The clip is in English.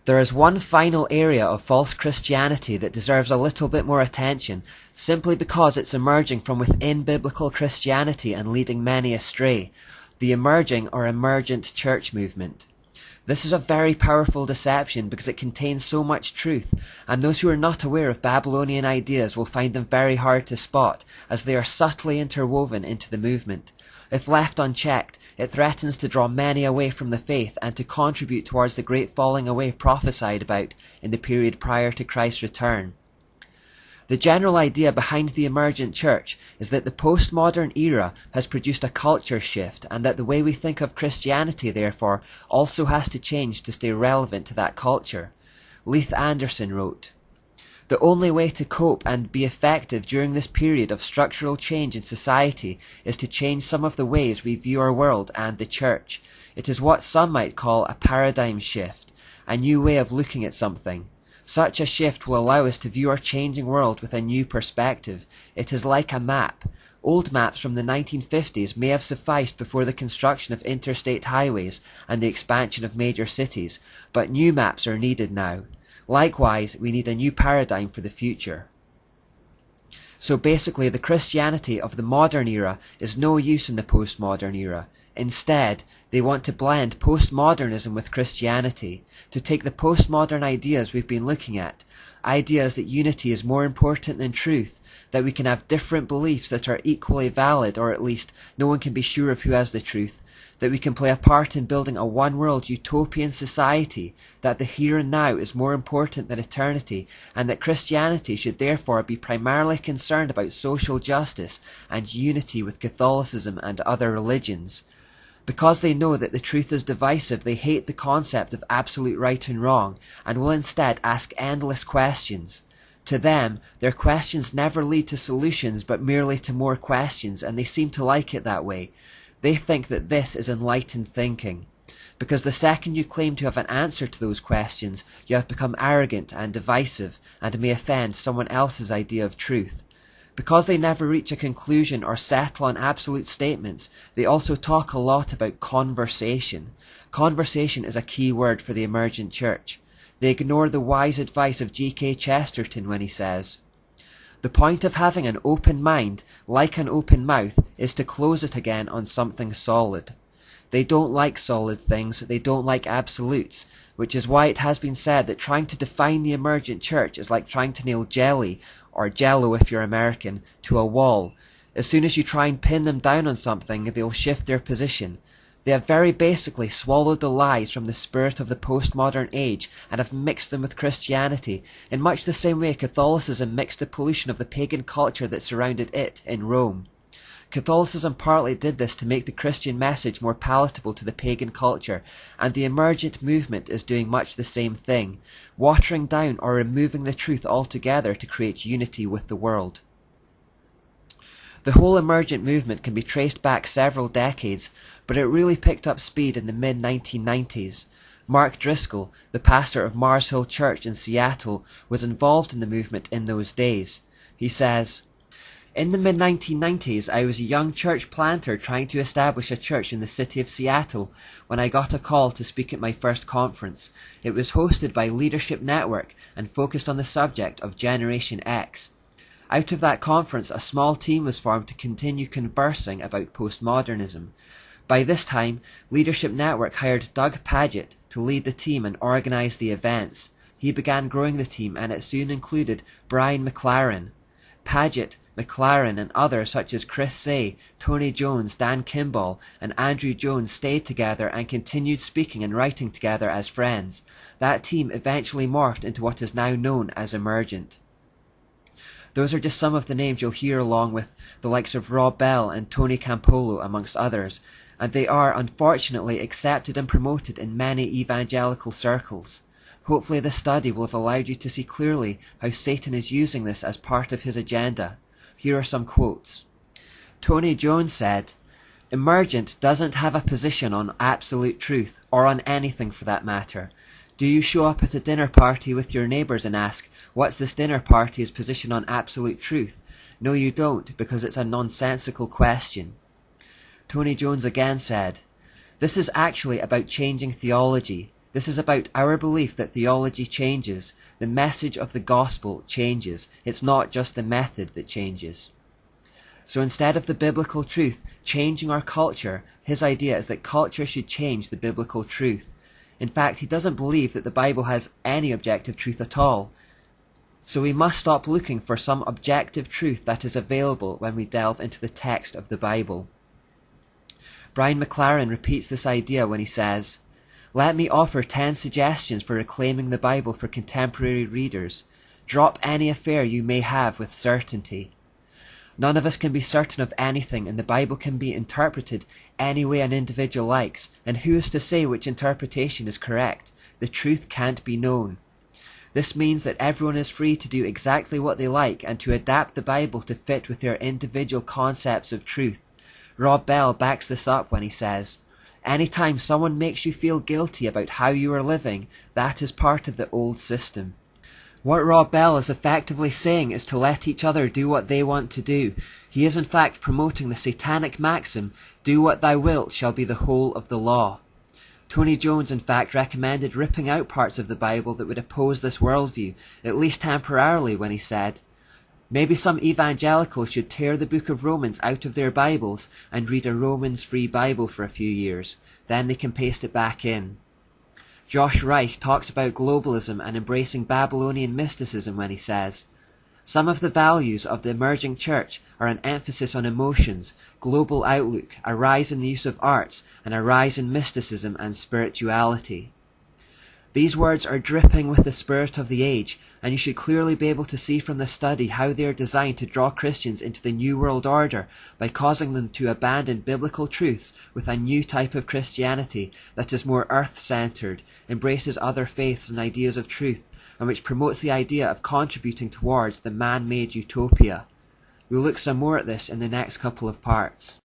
There is one final area of false Christianity that deserves a little bit more attention, simply because it's emerging from within biblical Christianity and leading many astray: the emerging or emergent church movement. This is a very powerful deception because it contains so much truth, and those who are not aware of Babylonian ideas will find them very hard to spot, as they are subtly interwoven into the movement. If left unchecked, it threatens to draw many away from the faith and to contribute towards the great falling away prophesied about in the period prior to Christ's return. The general idea behind the emergent church is that the postmodern era has produced a culture shift, and that the way we think of Christianity, therefore, also has to change to stay relevant to that culture. Leith Anderson wrote, "The only way to cope and be effective during this period of structural change in society is to change some of the ways we view our world and the church. It is what some might call a paradigm shift, a new way of looking at something. Such a shift will allow us to view our changing world with a new perspective. It is like a map. Old maps from the 1950s may have sufficed before the construction of interstate highways and the expansion of major cities, but new maps are needed now. Likewise, we need a new paradigm for the future." So basically, the Christianity of the modern era is no use in the postmodern era. Instead, they want to blend postmodernism with Christianity, to take the postmodern ideas we've been looking at, ideas that unity is more important than truth, that we can have different beliefs that are equally valid, or at least no one can be sure of who has the truth, that we can play a part in building a one-world utopian society, that the here and now is more important than eternity, and that Christianity should therefore be primarily concerned about social justice and unity with Catholicism and other religions. Because they know that the truth is divisive, they hate the concept of absolute right and wrong, and will instead ask endless questions. To them, their questions never lead to solutions, but merely to more questions, and they seem to like it that way. They think that this is enlightened thinking. Because the second you claim to have an answer to those questions, you have become arrogant and divisive, and may offend someone else's idea of truth. Because they never reach a conclusion or settle on absolute statements, they also talk a lot about conversation. Conversation is a key word for the emergent church. They ignore the wise advice of G.K. Chesterton when he says, "The point of having an open mind, like an open mouth, is to close it again on something solid." They don't like solid things, they don't like absolutes, which is why it has been said that trying to define the emergent church is like trying to nail jelly, or jello if you're American, to a wall. As soon as you try and pin them down on something, they'll shift their position. They have very basically swallowed the lies from the spirit of the postmodern age and have mixed them with Christianity, in much the same way Catholicism mixed the pollution of the pagan culture that surrounded it in Rome. Catholicism partly did this to make the Christian message more palatable to the pagan culture, and the emergent movement is doing much the same thing, watering down or removing the truth altogether to create unity with the world. The whole emergent movement can be traced back several decades, but it really picked up speed in the mid-1990s. Mark Driscoll, the pastor of Mars Hill Church in Seattle, was involved in the movement in those days. He says, "In the mid-1990s, I was a young church planter trying to establish a church in the city of Seattle when I got a call to speak at my first conference. It was hosted by Leadership Network and focused on the subject of Generation X. Out of that conference, a small team was formed to continue conversing about postmodernism. By this time, Leadership Network hired Doug Pagitt to lead the team and organize the events. He began growing the team, and it soon included Brian McLaren. Pagitt, McLaren, and others such as Chris Say, Tony Jones, Dan Kimball, and Andrew Jones stayed together and continued speaking and writing together as friends. That team eventually morphed into what is now known as Emergent." Those are just some of the names you'll hear, along with the likes of Rob Bell and Tony Campolo, amongst others, and they are unfortunately accepted and promoted in many evangelical circles. Hopefully this study will have allowed you to see clearly how Satan is using this as part of his agenda. Here are some quotes. Tony Jones said, "Emergent doesn't have a position on absolute truth, or on anything for that matter. Do you show up at a dinner party with your neighbours and ask, what's this dinner party's position on absolute truth? No, you don't, because it's a nonsensical question." Tony Jones again said, "This is actually about changing theology. This is about our belief that theology changes, the message of the gospel changes. It's not just the method that changes. So instead of the biblical truth changing our culture, his idea is that culture should change the biblical truth. In fact, he doesn't believe that the Bible has any objective truth at all. So we must stop looking for some objective truth that is available when we delve into the text of the Bible. Brian McLaren repeats this idea when he says, "Let me offer 10 suggestions for reclaiming the Bible for contemporary readers. Drop any affair you may have with certainty. None of us can be certain of anything, and the Bible can be interpreted any way an individual likes, and who is to say which interpretation is correct? The truth can't be known. This means that everyone is free to do exactly what they like and to adapt the Bible to fit with their individual concepts of truth." Rob Bell backs this up when he says, "Anytime someone makes you feel guilty about how you are living, that is part of the old system." What Rob Bell is effectively saying is to let each other do what they want to do. He is in fact promoting the satanic maxim, "Do what thou wilt shall be the whole of the law." Tony Jones in fact recommended ripping out parts of the Bible that would oppose this worldview, at least temporarily, when he said, "Maybe some evangelicals should tear the book of Romans out of their Bibles and read a Romans-free Bible for a few years. Then they can paste it back in." Josh Reich talks about globalism and embracing Babylonian mysticism when he says, "Some of the values of the Emergent Church are an emphasis on emotions, global outlook, a rise in the use of arts, and a rise in mysticism and spirituality." These words are dripping with the spirit of the age, and you should clearly be able to see from the study how they are designed to draw Christians into the New World Order by causing them to abandon biblical truths with a new type of Christianity that is more earth-centered, embraces other faiths and ideas of truth, and which promotes the idea of contributing towards the man-made utopia. We'll look some more at this in the next couple of parts.